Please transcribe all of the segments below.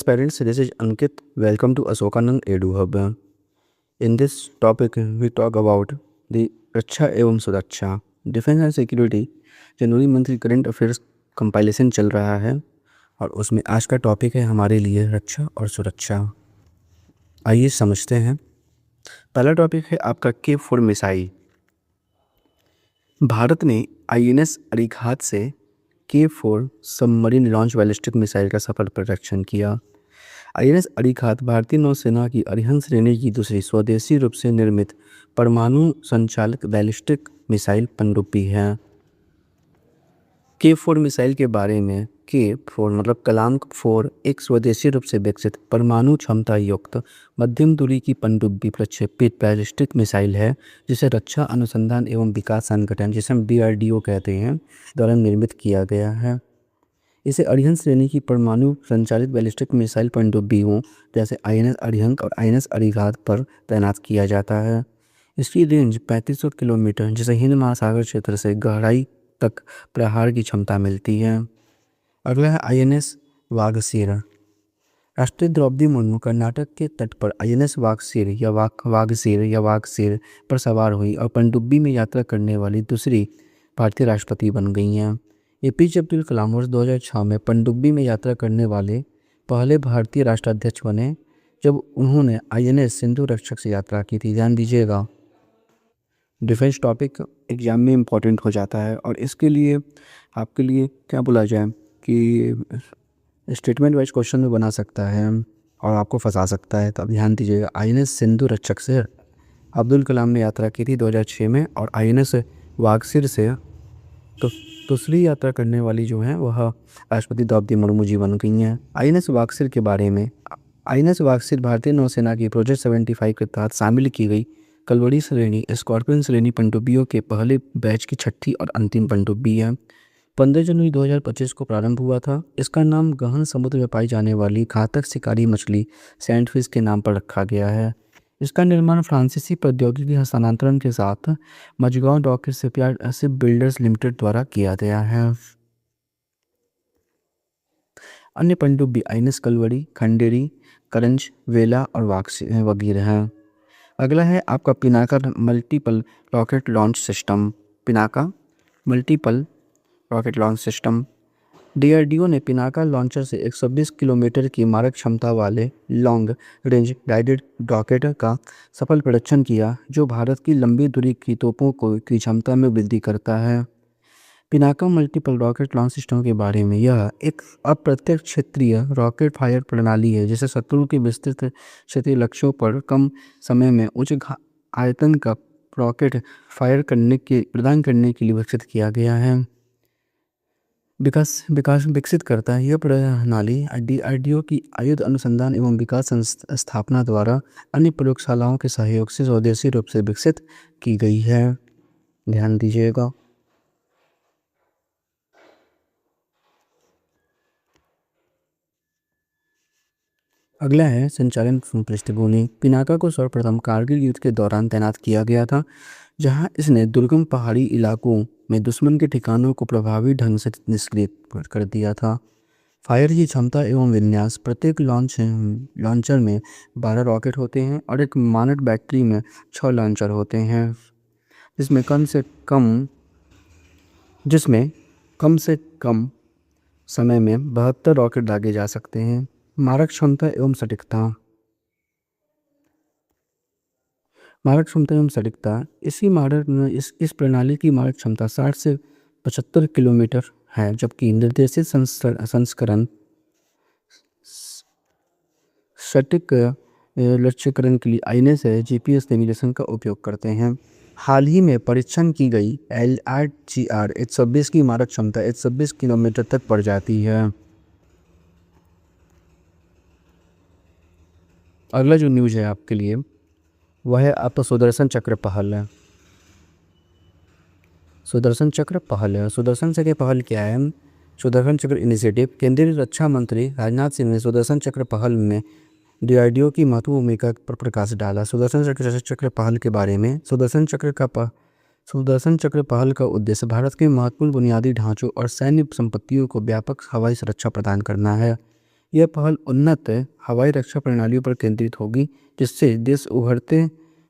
Parents, this is Ankit. Welcome to Asokanand Edu Hub. In this topic, we talk about the रक्षा एवं सुरक्षा, defence and security. January month की current affairs compilation चल रहा है और उसमें आज का टॉपिक है हमारे लिए रक्षा और सुरक्षा। आइए समझते हैं। पहला टॉपिक है आपका K4 मिसाइल। भारत ने INS अरिघात से K4 submarine launch ballistic missile का सफल परीक्षण किया। INS अरिघात भारतीय नौसेना की अरिहंत श्रेणी की दूसरी स्वदेशी रूप से निर्मित परमाणु संचालित बैलिस्टिक मिसाइल पनडुब्बी है। K4 मिसाइल के बारे में, K4 मतलब कलाम 4 एक स्वदेशी रूप से विकसित परमाणु क्षमता युक्त मध्यम दूरी की पनडुब्बी प्रक्षेपित बैलिस्टिक मिसाइल है, जिसे रक्षा अनुसंधान एवं विकास संगठन, जिसे हम DRDO कहते हैं, द्वारा निर्मित किया गया है। इसे अरिहंत श्रेणी की परमाणु संचालित बैलिस्टिक मिसाइल पनडुब्बियों जैसे INS अरिहंत और INS अरिघात पर तैनात किया जाता है। इसकी रेंज 3500 किलोमीटर, जिसे हिंद महासागर क्षेत्र से गहराई तक प्रहार की क्षमता मिलती है। अगला है INS वागसीर। राष्ट्रपति द्रौपदी मुर्मू कर्नाटक के तट पर INS वागसीर पर सवार हुई और पनडुब्बी में यात्रा करने वाली दूसरी भारतीय राष्ट्रपति बन गई हैं। APJ अब्दुल कलाम वर्ष 2006 में पनडुब्बी में यात्रा करने वाले पहले भारतीय राष्ट्राध्यक्ष बने, जब उन्होंने INS सिंधु रक्षक से यात्रा की थी। ध्यान दीजिएगा, डिफेंस टॉपिक एग्जाम में इम्पॉर्टेंट हो जाता है और इसके लिए आपके लिए क्या बोला जाए कि स्टेटमेंट वाइज क्वेश्चन में बना सकता है और आपको फंसा सकता है। तो अब ध्यान दीजिएगा, INS सिंधु रक्षक से अब्दुल कलाम ने यात्रा की थी 2006 में और INS वागसीर से तो दूसरी यात्रा करने वाली जो है वह राष्ट्रपति द्रौपदी मुर्मू जी बन गई हैं। INS वागसीर के बारे में, INS वागसीर भारतीय नौसेना की प्रोजेक्ट 75 के तहत शामिल की गई कलवरी श्रेणी स्कॉर्पियन श्रेणी पनडुब्बियों के पहले बैच की छठी और अंतिम पनडुब्बी है। 15 जनवरी 2025 को प्रारंभ हुआ था। इसका नाम गहन समुद्र में पाई जाने वाली घातक शिकारी मछली सैंडफिश के नाम पर रखा गया है। इसका निर्माण फ्रांसीसी प्रौद्योगिकी हस्तांतरण के साथ Mazagon dock ship builders limited द्वारा किया गया है। अन्य पनडुब्बी INS कलवरी, खंडेरी, करंज, वेला और वागसीर वगैरह हैं। अगला है आपका Pinaka multiple rocket launch system. Pinaka multiple rocket launch system. DRDO ने पिनाका लॉन्चर से 120 किलोमीटर की मारक क्षमता वाले लॉन्ग रेंज गाइडेड रॉकेट का सफल परीक्षण किया, जो भारत की लंबी दूरी की तोपों की क्षमता में वृद्धि करता है। Pinaka multiple rocket launch system के बारे में, यह एक अप्रत्यक्ष क्षेत्रीय रॉकेट फायर प्रणाली है, जिसे शत्रु के विस्तृत क्षेत्रीय लक्ष्यों पर कम समय में उच्च आयतन का रॉकेट फायर प्रदान करने के लिए विकसित किया गया है। विकसित करता है। यह प्रणाली DRDO की आयुध अनुसंधान एवं विकास स्थापना द्वारा अन्य प्रयोगशालाओं के सहयोग से स्वदेशी रूप से विकसित की गई है। ध्यान दीजिएगा। अगला है संचालन पृष्ठभूमि। पिनाका को सर्वप्रथम कारगिल युद्ध के दौरान तैनात किया गया था, जहां इसने दुर्गम पहाड़ी इलाकों में दुश्मन के ठिकानों को प्रभावी ढंग से निष्क्रिय कर दिया था। फायर की क्षमता एवं विन्यास, प्रत्येक लॉन्चर में 12 रॉकेट होते हैं और एक मानक बैटरी में 6 लॉन्चर होते हैं, जिसमें कम से कम समय में 72 रॉकेट दागे जा सकते हैं। मारक क्षमता एवं सटीकता। इस प्रणाली की मारक क्षमता 60 से 75 किलोमीटर है, जबकि निर्देशित संस्करण सटीक लक्ष्यकरण के लिए INS GPS नेविगेशन का उपयोग करते हैं। हाल ही में परीक्षण की गई LRGR 126 की मारक क्षमता 126 किलोमीटर तक बढ़ जाती है। अगला जो न्यूज़ है आपके लिए वह है आपका सुदर्शन चक्र पहल है। सुदर्शन चक्र पहल क्या है? सुदर्शन चक्र इनिशिएटिव। केंद्रीय रक्षा मंत्री राजनाथ सिंह ने सुदर्शन चक्र पहल में DRDO की महत्वपूर्ण भूमिका पर प्रकाश डाला। सुदर्शन चक्र पहल के बारे में, सुदर्शन चक्र पहल का उद्देश्य भारत के महत्वपूर्ण बुनियादी ढांचों और सैन्य संपत्तियों को व्यापक हवाई सुरक्षा प्रदान करना है। यह पहल उन्नत हवाई रक्षा प्रणालियों पर केंद्रित होगी, जिससे देश उभरते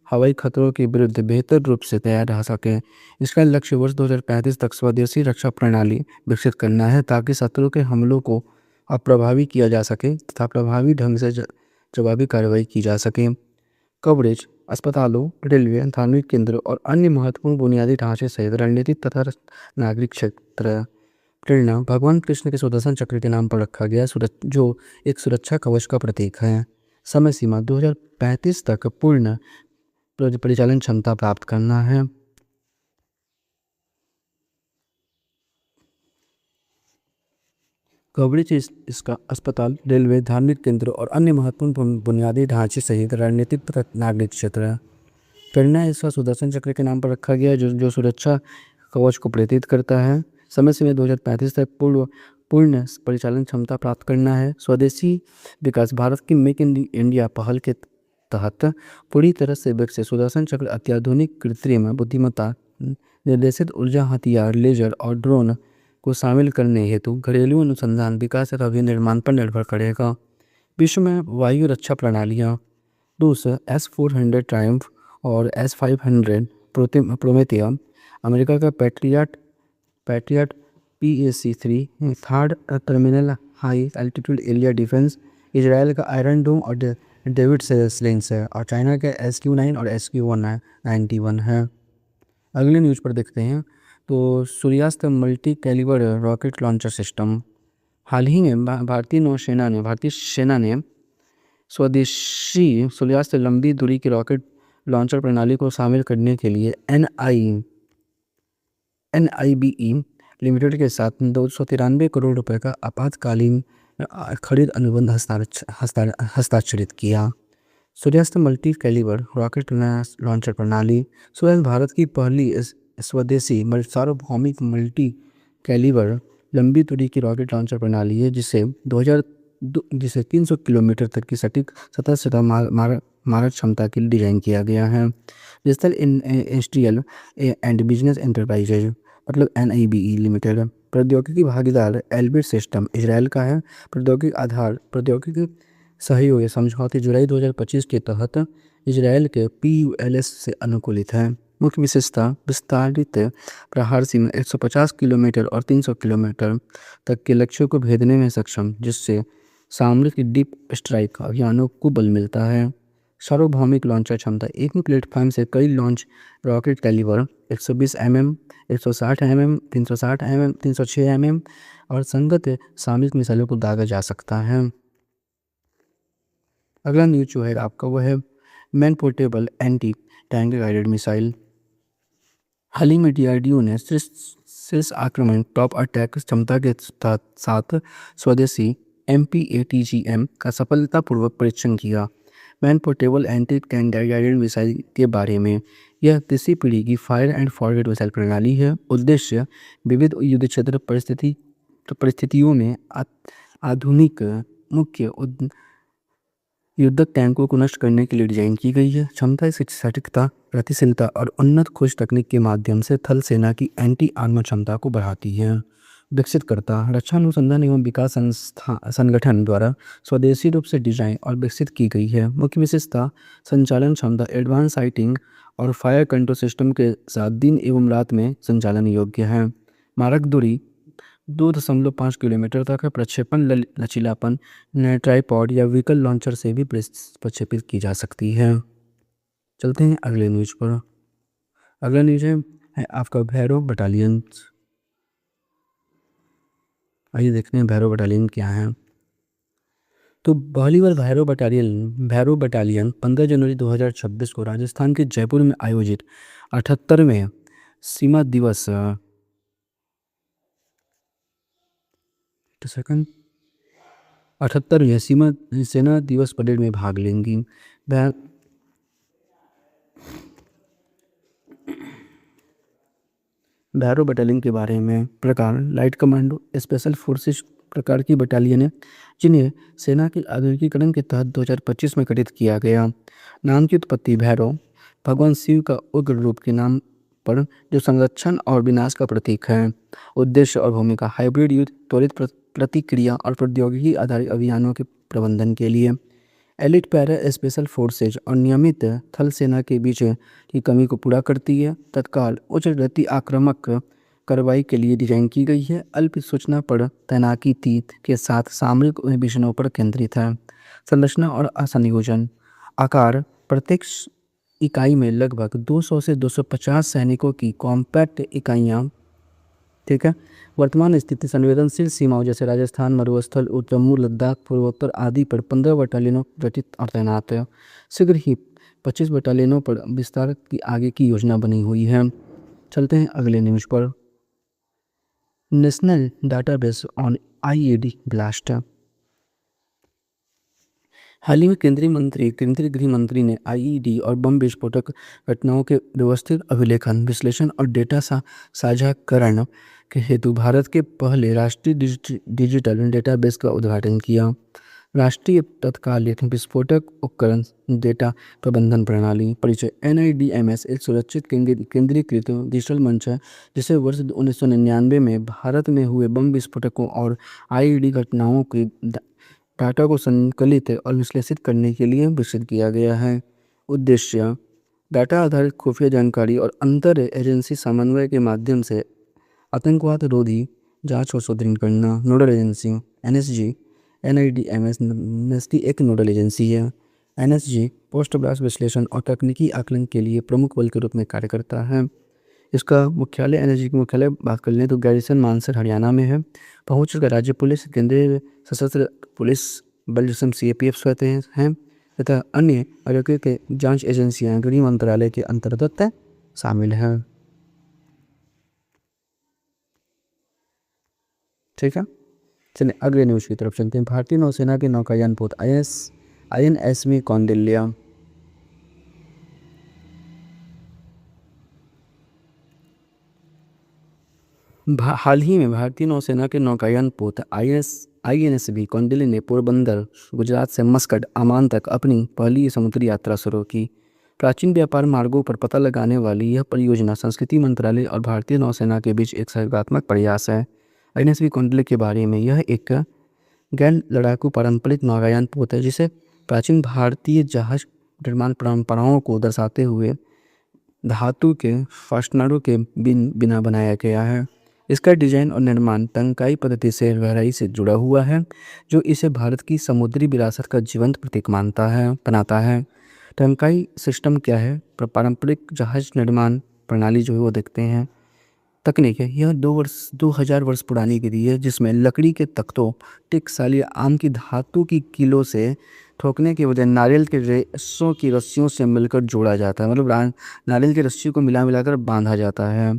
हवाई खतरों के विरुद्ध बेहतर रूप से तैयार रह सके। इसका लक्ष्य वर्ष 2035 तक स्वदेशी रक्षा प्रणाली विकसित करना है, ताकि शत्रु के हमलों को अप्रभावी किया जा सके तथा प्रभावी ढंग से जवाबी कार्रवाई की जा सके। कवरेज अस्पतालों, रेलवे, धार्मिक केंद्रों और अन्य महत्वपूर्ण बुनियादी ढांचे सहित रणनीतिक तथा नागरिक क्षेत्र। प्रेरणा भगवान कृष्ण के सुदर्शन चक्र के नाम पर रखा गया, जो एक सुरक्षा कवच का प्रतीक है। समय सीमा 2035 तक पूर्ण परिचालन क्षमता प्राप्त करना है। कवरेज इसका अस्पताल, रेलवे, धार्मिक केंद्र और अन्य महत्वपूर्ण बुनियादी ढांचे सहित रणनीतिक तथा नागरिक क्षेत्र है। प्रेरणा इसका सुदर्शन चक्र के नाम पर रखा गया है, जो सुरक्षा कवच को प्रतीत करता है। समय सीमा 2035 तक पूर्ण परिचालन क्षमता प्राप्त करना है। स्वदेशी विकास भारत की मेक इन इंडिया पहल के तहत पूरी तरह से विकसित सुदर्शन चक्र अत्याधुनिक कृत्रिम बुद्धिमत्ता, निर्देशित ऊर्जा हथियार, लेजर और ड्रोन को शामिल करने हेतु घरेलू अनुसंधान, विकास तथा विनिर्माण पर निर्भर करेगा। विश्व में वायु रक्षा प्रणालियाँ रूस S-400 ट्रायम्फ और S-500 प्रोमेथिया, अमेरिका का patriot PAC-3 third terminal high altitude area defence, Israel का आयरन डोम और डेविड स्लिंग्स है, और चाइना के SQ-9 और SQ-191 है। अगले न्यूज़ पर देखते हैं तो Suryastra multi calibre rocket launcher system. हाल ही में भारतीय सेना ने स्वदेशी सूर्यास्त लंबी दूरी की रॉकेट लॉन्चर प्रणाली को शामिल करने के लिए NIBE लिमिटेड के साथ 293 करोड़ रुपए का आपातकालीन खरीद अनुबंध हस्ताक्षरित किया। सूर्यास्त मल्टी कैलिबर रॉकेट लॉन्चर प्रणाली सूर्यास्त भारत की पहली स्वदेशी सार्वभौमिक मल्टी कैलिबर लंबी दूरी की रॉकेट लॉन्चर प्रणाली है, जिसे 300 किलोमीटर तक की सटीक सतह से मारक क्षमता के लिए डिज़ाइन किया गया है। Digital industrial and business enterprises मतलब NIBE लिमिटेड प्रौद्योगिकी भागीदार एल्बिट सिस्टम इजराइल का है। प्रौद्योगिकी सहयोग समझौते जुलाई 2025 के तहत इजराइल के PULS से अनुकूलित है। मुख्य विशेषता विस्तारित प्रहार सीमा 150 किलोमीटर और 300 किलोमीटर तक के लक्ष्यों को भेदने में सक्षम, जिससे सामरिक डीप स्ट्राइक अभियानों को बल मिलता है। सार्वभौमिक लॉन्चर क्षमता एक ही प्लेटफॉर्म से कई launch rocket calibre 120 mm, 160 mm, 360 mm, 306 mm और संगत सामरिक मिसाइलों को दागा जा सकता है। अगला न्यूज़ जो है आपका वो है man portable anti tank guided missile. हाल ही में DRDO ने शीर्ष आक्रमण टॉप अटैक क्षमता के साथ स्वदेशी MPATGM का सफलतापूर्वक परीक्षण किया। Man portable anti tank guided missile के बारे में, यह तीसरी पीढ़ी की फायर एंड फॉरवर्ड मिसाइल प्रणाली है। उद्देश्य विविध युद्ध क्षेत्र परिस्थितियों में आधुनिक मुख्य युद्धक टैंकों को नष्ट करने के लिए डिजाइन की गई है। क्षमता इसकी सटीकता, गतिशीलता और उन्नत खोज तकनीक के माध्यम से थल सेना की एंटी आर्मर क्षमता को बढ़ाती है। विकसित करता रक्षा अनुसंधान एवं विकास संगठन द्वारा स्वदेशी रूप से डिजाइन और विकसित की गई है। मुख्य विशेषता संचालन क्षमता, एडवांस साइटिंग और फायर कंट्रोल सिस्टम के साथ दिन एवं रात में संचालन योग्य है। मारक दूरी 2.5 किलोमीटर तक है। प्रक्षेपण लचीलापन ट्राइपॉड या व्हीकल लॉन्चर से भी प्रक्षेपित की जा सकती है। चलते हैं अगले न्यूज़ पर। अगला न्यूज़ है आपका भैरव बटालियन। आइए देखते हैं भैरव बटालियन क्या है। तो पहली बार भैरव बटालियन 15 जनवरी 2026 को राजस्थान के जयपुर में आयोजित 78वें सीमा दिवस 78वें सीमा सेना दिवस परेड में भाग लेंगी। भैरव बटालियन के बारे में प्रकार लाइट कमांडो स्पेशल फोर्सेस प्रकार की बटालियन है, जिन्हें सेना के आधुनिकीकरण के तहत 2025 में गठित किया गया। नाम की उत्पत्ति भैरव भगवान शिव का उग्र रूप के नाम पर जो संरक्षण और विनाश का प्रतीक है। उद्देश्य और भूमिका हाइब्रिड युद्ध, त्वरित प्रतिक्रिया और प्रौद्योगिकी आधारित अभियानों के प्रबंधन के लिए। एलिट पैरा स्पेशल फोर्सेज और नियमित थल सेना के बीच की कमी को पूरा करती है। तत्काल उच्च गति आक्रामक कार्रवाई के लिए डिजाइन की गई है। अल्प सूचना पर तैनाती के साथ सामरिक मिशनों पर केंद्रित है। संरचना और संयोजन आकार प्रत्येक इकाई में लगभग 200 से 250 सैनिकों की कॉम्पैक्ट इकाइयाँ। ठीक है। वर्तमान स्थिति संवेदनशील सीमाओं जैसे राजस्थान, मरुस्थल, जम्मू, लद्दाख, पूर्वोत्तर आदि पर 15 बटालियनों गठित और तैनात है। शीघ्र ही 25 बटालियनों पर विस्तार की आगे की योजना बनी हुई है। चलते हैं अगले न्यूज़ पर। National database on IED blast. हाल ही में केंद्रीय गृह मंत्री ने आईईडी और बम विस्फोटक घटनाओं के व्यवस्थित अभिलेखन, विश्लेषण और डेटा साझाकरण के हेतु भारत के पहले राष्ट्रीय डिजिटल डेटाबेस का उद्घाटन किया। राष्ट्रीय तत्कालिक विस्फोटक उपकरण डेटा प्रबंधन प्रणाली परिचय NIDMS एक सुरक्षित केंद्रीकृत डिजिटल मंच है जिसे वर्ष 1999 में भारत में हुए बम विस्फोटकों और आईईडी घटनाओं की डाटा को संकलित और विश्लेषित करने के लिए विकसित किया गया है। उद्देश्य डाटा आधारित खुफिया जानकारी और अंतर एजेंसी समन्वय के माध्यम से आतंकवाद रोधी जांच को सुदृढ़ करना। नोडल एजेंसी NSG NIDMS की एक नोडल एजेंसी है। NSG पोस्ट ब्लास्ट विश्लेषण और तकनीकी आकलन के लिए प्रमुख बल के रूप में कार्य करता है। इसका मुख्यालय NSG की मुख्यालय बात कर लें तो गैरिसन मानसर हरियाणा में है। पहुंच का राज्य पुलिस, केंद्रीय सशस्त्र पुलिस बल जिसे CAPF कहते हैं तथा अन्य आरोग्य के जांच एजेंसियां गृह मंत्रालय के अंतर्गत शामिल हैं। ठीक है। चलिए अगले न्यूज़ की तरफ चलते हैं। भारतीय नौसेना के नौकायान पोत INS कौंडिल्या। हाल ही में भारतीय नौसेना के नौकायान पोत INSV कौंडिल्य ने पोरबंदर, गुजरात से मस्कट, अमान तक अपनी पहली समुद्री यात्रा शुरू की। प्राचीन व्यापार मार्गों पर पता लगाने वाली यह परियोजना संस्कृति मंत्रालय और भारतीय नौसेना के बीच एक सहयोगात्मक प्रयास है। INSV कौंडिल्य के बारे में यह एक गैर लड़ाकू पारंपरिक नौकायान पोत है जिसे प्राचीन भारतीय जहाज निर्माण परंपराओं को दर्शाते हुए धातु के फास्टनरों के बिना बनाया गया है। इसका डिजाइन और निर्माण टंकाई पद्धति से गहराई से जुड़ा हुआ है जो इसे भारत की समुद्री विरासत का जीवंत प्रतीक बनाता है। टंकाई सिस्टम क्या है? पारंपरिक जहाज निर्माण प्रणाली जो है वो देखते हैं। तकनीक है यह 2000 वर्ष पुरानी विधि है जिसमें लकड़ी के तख्तों, टेक्साइल या आम की धातु की कीलों से ठोकने के बजाय नारियल के रेशों की रस्सियों से मिलकर जोड़ा जाता है। मतलब नारियल की रस्सी को मिलाकर बांधा जाता है।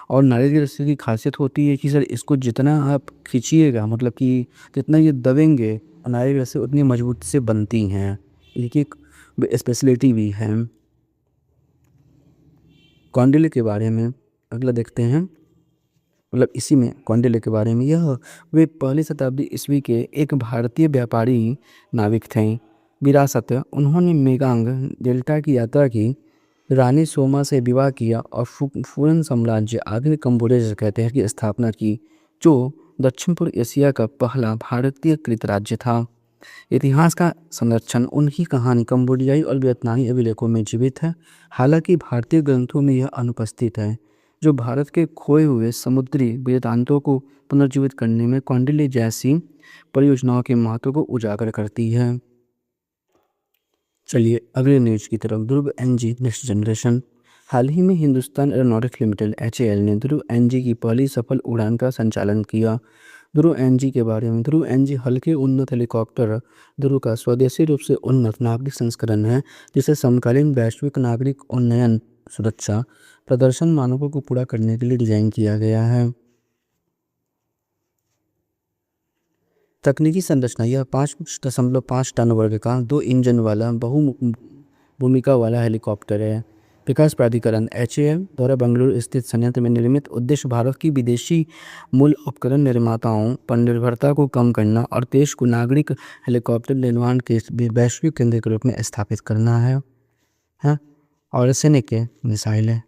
और नारियल की रस्सी की खासियत होती है कि सर इसको जितना आप खींचिएगा, मतलब कि जितना ये दबेंगे नारियल की रस्सी उतनी मजबूत से बनती हैं। ये एक स्पेशलिटी भी है। कौंडिल्य के बारे में अगला देखते हैं। मतलब इसी में कौंडिल्य के बारे में वे पहली शताब्दी ईस्वी के एक भारतीय व्यापारी नाविक थे। विरासत उन्होंने मेगांग डेल्टा की यात्रा की, रानी सोमा से विवाह किया और फूरन साम्राज्य आधुनिक कंबोडिया जिसे कहते हैं की स्थापना की जो दक्षिण पूर्व एशिया का पहला भारतीय कृत राज्य था। इतिहास का संरक्षण उनकी कहानी कंबोडियाई और वियतनामी अभिलेखों में जीवित है। हालांकि भारतीय ग्रंथों में यह अनुपस्थित है जो भारत के खोए हुए समुद्री वृत्तांतों को पुनर्जीवित करने में कौंडिल्य जैसी परियोजनाओं के महत्व को उजागर करती है। चलिए अगले न्यूज की तरफ। ध्रुव NG नेक्स्ट जनरेशन। हाल ही में हिंदुस्तान एरोनॉटिक्स लिमिटेड HAL ने ध्रुव NG की पहली सफल उड़ान का संचालन किया। ध्रुव NG के बारे में। ध्रुव NG हल्के उन्नत हेलीकॉप्टर ध्रुव का स्वदेशी रूप से उन्नत नागरिक संस्करण है जिसे समकालीन वैश्विक नागरिक उन्नयन, सुरक्षा, प्रदर्शन मानकों को पूरा करने के लिए डिजाइन किया गया है। तकनीकी संरचना यह 5.5 टन वर्ग का 2 इंजन वाला भूमिका वाला हेलीकॉप्टर है। विकास प्राधिकरण HAL द्वारा बेंगलुरु स्थित संयंत्र में निर्मित। उद्देश्य भारत की विदेशी मूल उपकरण निर्माताओं पर निर्भरता को कम करना और देश को नागरिक हेलीकॉप्टर निर्माण के वैश्विक केंद्र के रूप में स्थापित करना है। और सैनिक मिसाइल है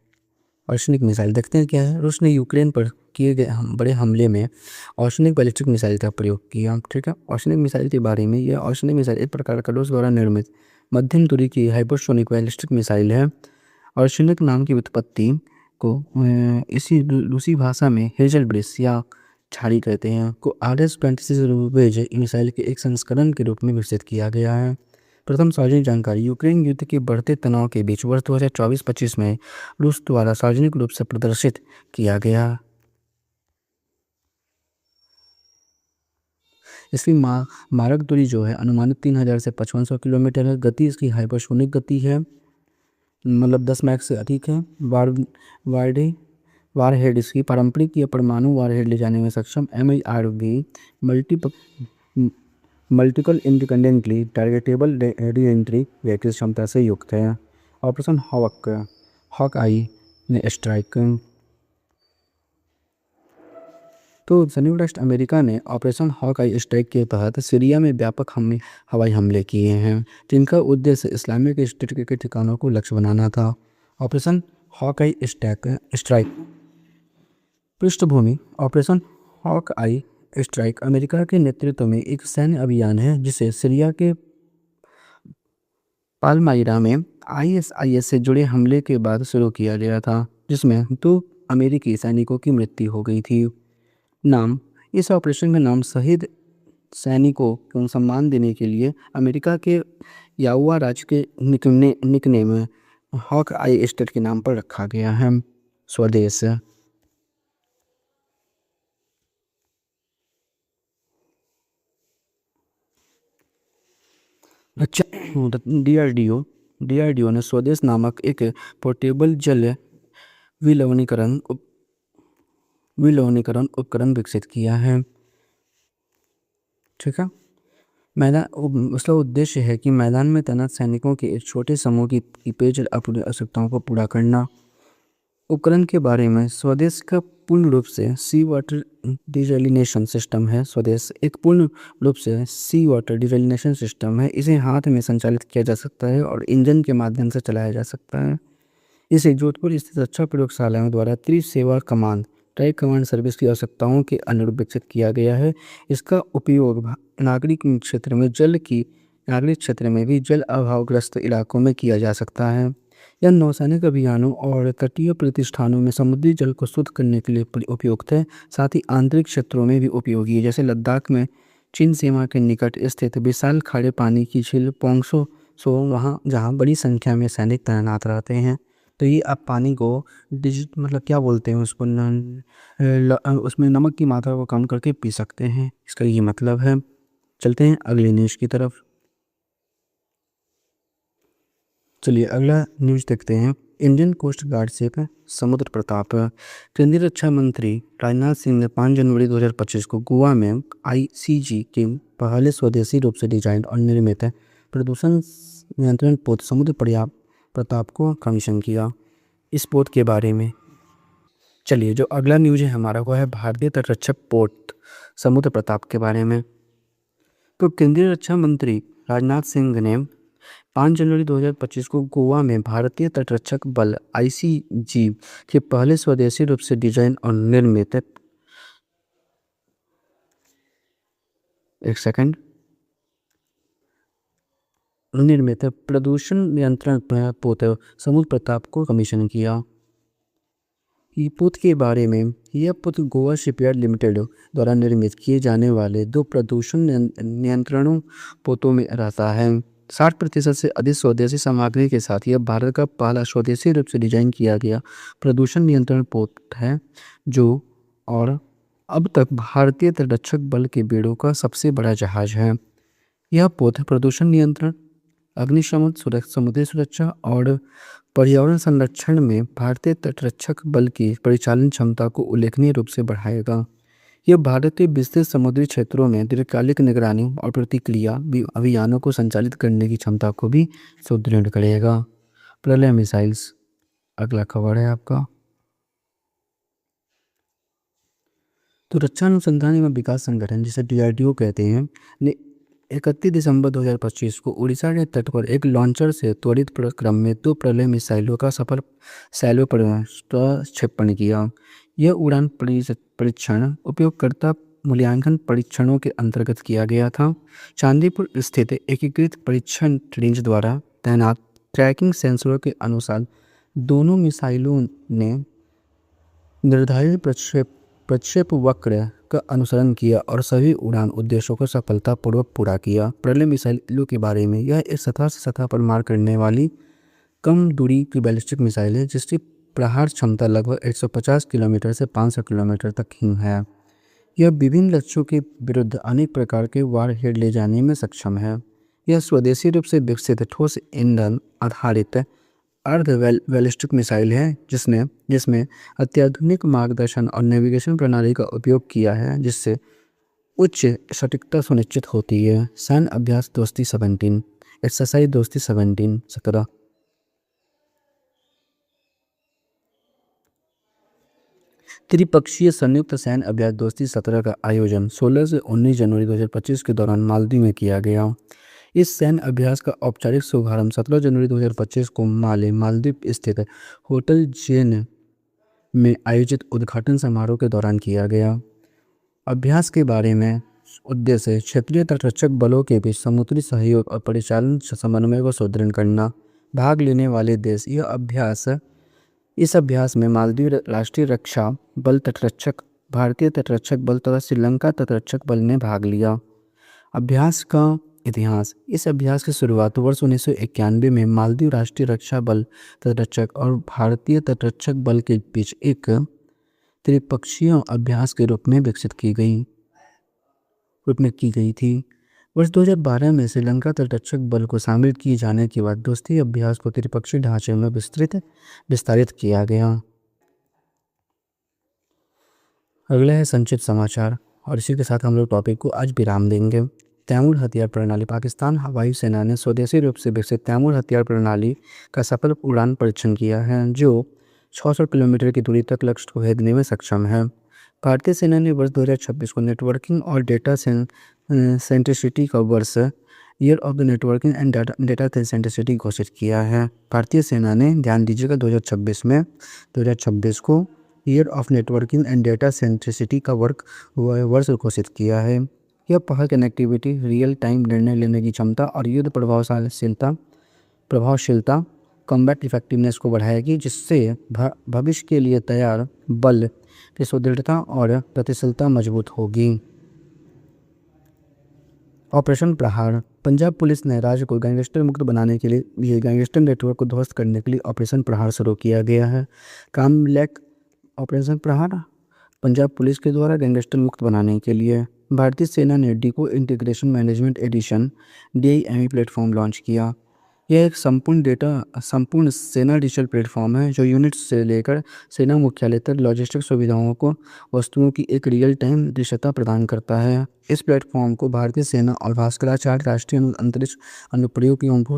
ऑर्शनिक मिसाइल देखते हैं क्या है। रूस ने यूक्रेन पर किए गए बड़े हमले में ऑर्शनिक बैलिस्टिक मिसाइल का प्रयोग किया। ठीक है, ऑर्शनिक मिसाइल के बारे में, यह ऑर्शनिक मिसाइल एक प्रकार का रूस द्वारा निर्मित मध्यम दूरी की हाइपरसोनिक बैलिस्टिक मिसाइल है। ऑर्शनिक नाम की उत्पत्ति को इसी रूसी भाषा में हेजल ब्रिस या छाड़ी कहते हैं को RS-26 वेज मिसाइल के एक संस्करण के रूप में विकसित किया गया है। प्रथम सार्वजनिक जानकारी। यूक्रेन युद्ध के बढ़ते तनाव के बीच वर्ष 2024-25 में रूस द्वारा सार्वजनिक रूप से प्रदर्शित किया गया। इसकी मारक दूरी जो है अनुमानित 3000 से 5500 किलोमीटर है। गति इसकी हाइपरसोनिक गति है, मतलब 10 मैक से अधिक है। वारहेड इसकी पारंपरिक या परमाणु वारहेड ले जाने में सक्षम। MIRV multiple independently targetable re entry vehicle क्षमता से युक्त है। ऑपरेशन हॉक आई ने स्ट्राइक। तो संयुक्त राष्ट्र अमेरिका ने ऑपरेशन हॉक आई स्ट्राइक के तहत सीरिया में व्यापक हवाई हमले किए हैं, जिनका उद्देश्य इस्लामिक स्टेट के ठिकानों को लक्ष्य बनाना था। ऑपरेशन हॉक आई स्ट्राइक पृष्ठभूमि। ऑपरेशन हॉक आई स्ट्राइक अमेरिका के नेतृत्व में एक सैन्य अभियान है जिसे सीरिया के पालमाइरा में ISIS से जुड़े हमले के बाद शुरू किया गया था, जिसमें 2 अमेरिकी सैनिकों की मृत्यु हो गई थी। नाम। इस ऑपरेशन का नाम शहीद सैनिकों को सम्मान देने के लिए अमेरिका के याहुआ राज्य के निकनेम हॉक आई स्टेट के नाम पर रखा गया है। स्वदेश। अच्छा, DRDO ने स्वदेश नामक एक पोर्टेबल जल विलवनीकरण उपकरण विकसित किया है। ठीक है, उसका उद्देश्य है कि मैदान में तैनात सैनिकों के एक छोटे समूह की पेयजल आवश्यकताओं को पूरा करना। उपकरण के बारे में। स्वदेश का पूर्ण रूप से सी वाटर डिसैलिनेशन सिस्टम है। स्वदेश एक पूर्ण रूप से सी वाटर डिसैलिनेशन सिस्टम है। इसे हाथ में संचालित किया जा सकता है और इंजन के माध्यम से चलाया जा सकता है। इसे जोधपुर स्थित रक्षा प्रयोगशालाओं द्वारा त्रिसेवा कमान टाइप कमांड सर्विस की आवश्यकताओं के अनुरूप विकसित किया गया है। इसका उपयोग नागरिक क्षेत्र में भी जल अभावग्रस्त इलाकों में किया जा सकता है। यह नौसैनिक अभियानों और तटीय प्रतिष्ठानों में समुद्री जल को शुद्ध करने के लिए उपयुक्त है। साथ ही आंतरिक क्षेत्रों में भी उपयोगी है, जैसे लद्दाख में चीन सीमा के निकट स्थित विशाल खारे पानी की झील पोंगसो वहाँ जहाँ बड़ी संख्या में सैनिक तैनात रहते हैं। तो ये आप पानी को मतलब क्या बोलते हैं उसको उसमें नमक की मात्रा को कम करके पी सकते हैं, इसका ये मतलब है। चलते हैं अगले न्यूज़ की तरफ। चलिए अगला न्यूज़ देखते हैं। इंडियन कोस्ट गार्ड शिप समुद्र प्रताप। केंद्रीय रक्षा मंत्री राजनाथ सिंह ने 5 जनवरी 2025 को गोवा में ICG के पहले स्वदेशी रूप से डिजाइन और निर्मित प्रदूषण नियंत्रण पोत समुद्र प्रताप को कमीशन किया। इस पोत के बारे में चलिए जो अगला न्यूज़ है हमारा वो है भारतीय तटरक्षक पोत समुद्र प्रताप के बारे में। तो केंद्रीय रक्षा मंत्री राजनाथ सिंह ने 5 जनवरी 2025 को गोवा में भारतीय तटरक्षक बल ICG के पहले स्वदेशी रूप से डिजाइन और निर्मित प्रदूषण नियंत्रण पोत समुद्र प्रताप को कमीशन किया। ई पोत के बारे में। यह पोत गोवा शिपयार्ड लिमिटेड द्वारा निर्मित किए जाने वाले 2 प्रदूषण नियंत्रणों पोतों में रहता है। 60% से अधिक स्वदेशी सामग्री के साथ यह भारत का पहला स्वदेशी रूप से डिजाइन किया गया प्रदूषण नियंत्रण पोत है, जो और अब तक भारतीय तटरक्षक बल के बेड़ों का सबसे बड़ा जहाज है। यह पोत प्रदूषण नियंत्रण, अग्निशमन, समुद्री सुरक्षा और पर्यावरण संरक्षण में भारतीय तटरक्षक बल की परिचालन क्षमता को उल्लेखनीय रूप से बढ़ाएगा। यह भारत के विस्तृत समुद्री क्षेत्रों में दीर्घकालिक निगरानी और प्रतिक्रिया अभियानों को संचालित करने की क्षमता को भी सुदृढ़ करेगा। प्रलय मिसाइल्स अगला खबर है आपका। तो रक्षा अनुसंधान एवं विकास संगठन जिसे DRDO कहते हैं ने 31 दिसंबर 2025 को उड़ीसा के तट पर एक लॉन्चर से त्वरित क्रम में 2 प्रलय मिसाइलों का सफल सैलो प्रक्षेपण किया। यह उड़ान परीक्षण उपयोगकर्ता मूल्यांकन परीक्षणों के अंतर्गत किया गया था। चांदीपुर स्थित एकीकृत परीक्षण रेंज द्वारा तैनात ट्रैकिंग सेंसरों के अनुसार दोनों मिसाइलों ने निर्धारित प्रक्षेप वक्र का अनुसरण किया और सभी उड़ान उद्देश्यों को सफलतापूर्वक पूरा किया। प्रलय मिसाइलों के बारे में, यह एक सतह से सतह पर मार करने वाली कम दूरी की बैलिस्टिक मिसाइल है जिसकी प्रहार क्षमता लगभग 150 किलोमीटर से 500 किलोमीटर तक ही है। यह विभिन्न लक्ष्यों के विरुद्ध अनेक प्रकार के वारहेड ले जाने में सक्षम है। यह स्वदेशी रूप से विकसित ठोस ईंधन आधारित अर्ध बैलिस्टिक मिसाइल है जिसमें अत्याधुनिक मार्गदर्शन और नेविगेशन प्रणाली का उपयोग किया है जिससे उच्च सटीकता सुनिश्चित होती है। सैन्य अभ्यास दोस्ती 17 एक्सरसाइज दोस्ती 17 त्रिपक्षीय संयुक्त सैन्य अभ्यास दोस्ती 17 का आयोजन 16 से 19 जनवरी 2025 के दौरान मालदीव में किया गया। इस सैन्य अभ्यास का औपचारिक शुभारंभ 17 जनवरी 2025 को मालदीव स्थित होटल जेन में आयोजित उद्घाटन समारोह के दौरान किया गया। अभ्यास के बारे में उद्देश्य क्षेत्रीय तटरक्षक बलों के बीच समुद्री सहयोग और परिचालन समन्वय को सुदृढ़ करना। भाग लेने वाले देश इस अभ्यास में मालदीव राष्ट्रीय रक्षा बल तटरक्षक, भारतीय तटरक्षक बल तथा श्रीलंका तटरक्षक बल ने भाग लिया। अभ्यास का इतिहास। इस अभ्यास की शुरुआत वर्ष 1991 में मालदीव राष्ट्रीय रक्षा बल तटरक्षक और भारतीय तटरक्षक बल के बीच एक त्रिपक्षीय अभ्यास के रूप में की गई थी। वर्ष 2012 में श्रीलंका तटरक्षक बल को शामिल किए जाने के बाद दोस्ती अभ्यास को त्रिपक्षीय ढांचे में विस्तारित किया गया। अगला है संक्षिप्त समाचार और इसी के साथ हम लोग टॉपिक को आज विराम देंगे। तैमूर हथियार प्रणाली। पाकिस्तान हवाई सेना ने स्वदेशी रूप से विकसित तैमूर हथियार प्रणाली का सफल उड़ान परीक्षण किया है जो 600 किलोमीटर की दूरी तक लक्ष्य को भेदने में सक्षम है। भारतीय सेना ने वर्ष 2026 को नेटवर्किंग और डेटा सेंट्रिसिटी का वर्ष year of the networking and data centricity घोषित किया है। भारतीय सेना ने, ध्यान दीजिएगा, 2026 को year of networking and data centricity का वर्ष घोषित किया है। यह पहल कनेक्टिविटी, रियल टाइम निर्णय लेने की क्षमता और युद्ध प्रभावशीलता कॉम्बैट इफेक्टिवनेस को बढ़ाएगी जिससे भविष्य के लिए तैयार बल की सुदृढ़ता और गतिशीलता मजबूत होगी। ऑपरेशन प्रहार। पंजाब पुलिस ने राज्य को गैंगस्टर मुक्त बनाने के लिए गैंगस्टर नेटवर्क को ध्वस्त करने के लिए ऑपरेशन प्रहार शुरू किया गया है। कामलैक ऑपरेशन प्रहार पंजाब पुलिस के द्वारा गैंगस्टर मुक्त बनाने के लिए भारतीय सेना ने decoy integration management edition DIME platform launch किया। यह एक संपूर्ण सेना डिजिटल प्लेटफॉर्म है जो यूनिट से लेकर सेना मुख्यालय तक लॉजिस्टिक सुविधाओं को वस्तुओं की एक रियल टाइम दृश्यता प्रदान करता है। इस प्लेटफॉर्म को भारतीय सेना और भास्कराचार्य राष्ट्रीय अंतरिक्ष अनुप्रयोग एवं भू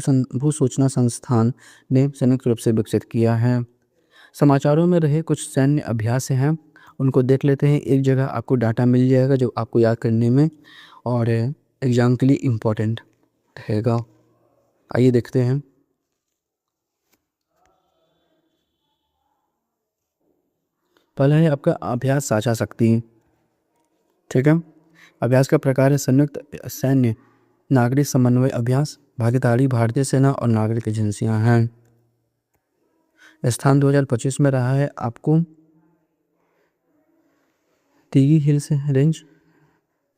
सूचना संस्थान ने संयुक्त रूप से विकसित किया है। समाचारों में रहे कुछ सैन्य अभ्यास हैं, उनको देख लेते हैं। एक जगह आपको डाटा मिल जाएगा जो आपको याद करने में और एग्जाम के लिए इम्पोर्टेंट रहेगा। आइए देखते हैं। पहला है आपका अभ्यास साझा शक्ति। ठीक है, अभ्यास का प्रकार है संयुक्त सैन्य नागरिक समन्वय अभ्यास। भागीदारी भारतीय सेना और नागरिक एजेंसियां हैं। स्थान 2025 में रहा है आपको टीगी हिल्स रेंज,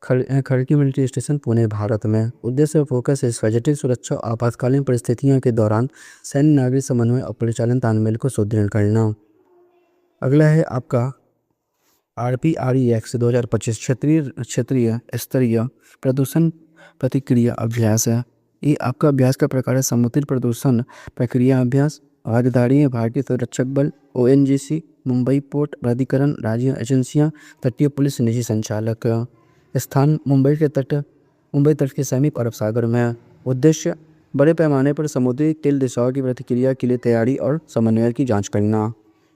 खड़की मिलिट्री स्टेशन, पुणे, भारत में। उद्देश्य फोकस है स्ट्रेटेजिक सुरक्षा और आपातकालीन परिस्थितियों के दौरान सैन्य नागरिक समन्वय और परिचालन तालमेल को सुदृढ़ करना। अगला है आपका RPREX 2025 क्षेत्रीय स्तरीय प्रदूषण प्रतिक्रिया अभ्यास है। ये आपका अभ्यास का प्रकार है समुद्री प्रदूषण प्रक्रिया अभ्यास। भागीदारी है भारतीय तटरक्षक बल, ONGC, मुंबई पोर्ट प्राधिकरण, राज्य एजेंसियां, तटीय पुलिस, निजी संचालक। स्थान मुंबई तट के समीप अरब सागर में। उद्देश्य बड़े पैमाने पर समुद्री तेल दिशाओं की प्रतिक्रिया के लिए तैयारी और समन्वय की जांच करना।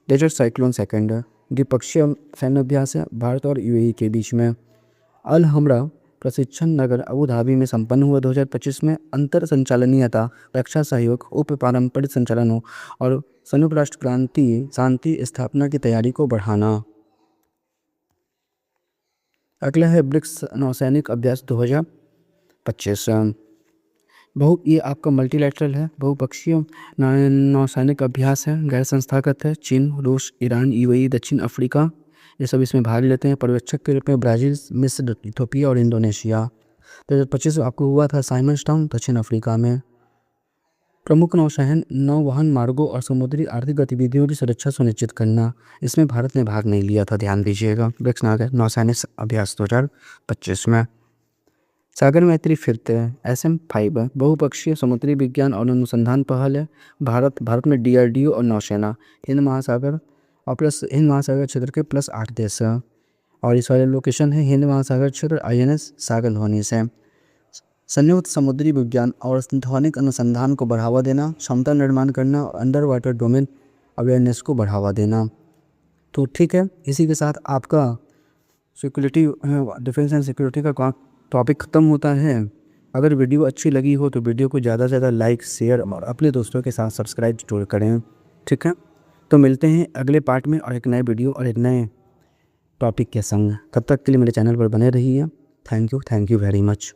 डेजर्ट साइक्लोन सेकंड द्विपक्षीय सैन्य अभ्यास है भारत और UAE के बीच में। अल हमरा प्रशिक्षण नगर अबू धाबी में संपन्न हुआ। 2025 में अंतर संचालनीयता, रक्षा सहयोग, उप पारंपरिक संचालनों और संयुक्त राष्ट्र क्रांति शांति स्थापना की तैयारी को बढ़ाना। अगला है ब्रिक्स नौसैनिक अभ्यास 2025। ये आपका मल्टीलैटरल है, बहुपक्षीय नौसैनिक अभ्यास है, गैर संस्थागत है। चीन, रूस, ईरान, यूएई, दक्षिण अफ्रीका ये सब इसमें भाग लेते हैं। पर्यवेक्षक के रूप में ब्राज़ील, मिस्र, इथियोपिया और इंडोनेशिया। 2025 आपको हुआ था साइमंस टाउन, दक्षिण अफ्रीका में। प्रमुख नौवहन मार्गों और समुद्री आर्थिक गतिविधियों की सुरक्षा सुनिश्चित करना, इसमें भारत ने भाग नहीं लिया था, ध्यान दीजिएगा। ब्रिक्स नौसैनिक अभ्यास 2025 में। सागर मैत्री फिरते SM-5 बहुपक्षीय समुद्री विज्ञान और अनुसंधान पहल है। भारत में DRDO और नौसेना, हिंद महासागर और प्लस हिंद महासागर क्षेत्र के +8 देश है। और इस वाले लोकेशन है हिंद महासागर क्षेत्र, INS सागर धोनी से। संयुक्त समुद्री विज्ञान और ध्वनिक अनुसंधान को बढ़ावा देना, क्षमता निर्माण करना और अंडर वाटर डोमेन अवेयरनेस को बढ़ावा देना। तो ठीक है, इसी के साथ आपका सिक्योरिटी, डिफेंस एंड सिक्योरिटी का टॉपिक ख़त्म होता है। अगर वीडियो अच्छी लगी हो तो वीडियो को ज़्यादा से ज़्यादा लाइक, शेयर और अपने दोस्तों के साथ सब्सक्राइब जरूर करें। ठीक है, तो मिलते हैं अगले पार्ट में और एक नए वीडियो और एक नए टॉपिक के संग। तब तक के लिए मेरे चैनल पर बने रहिए। Thank you very much.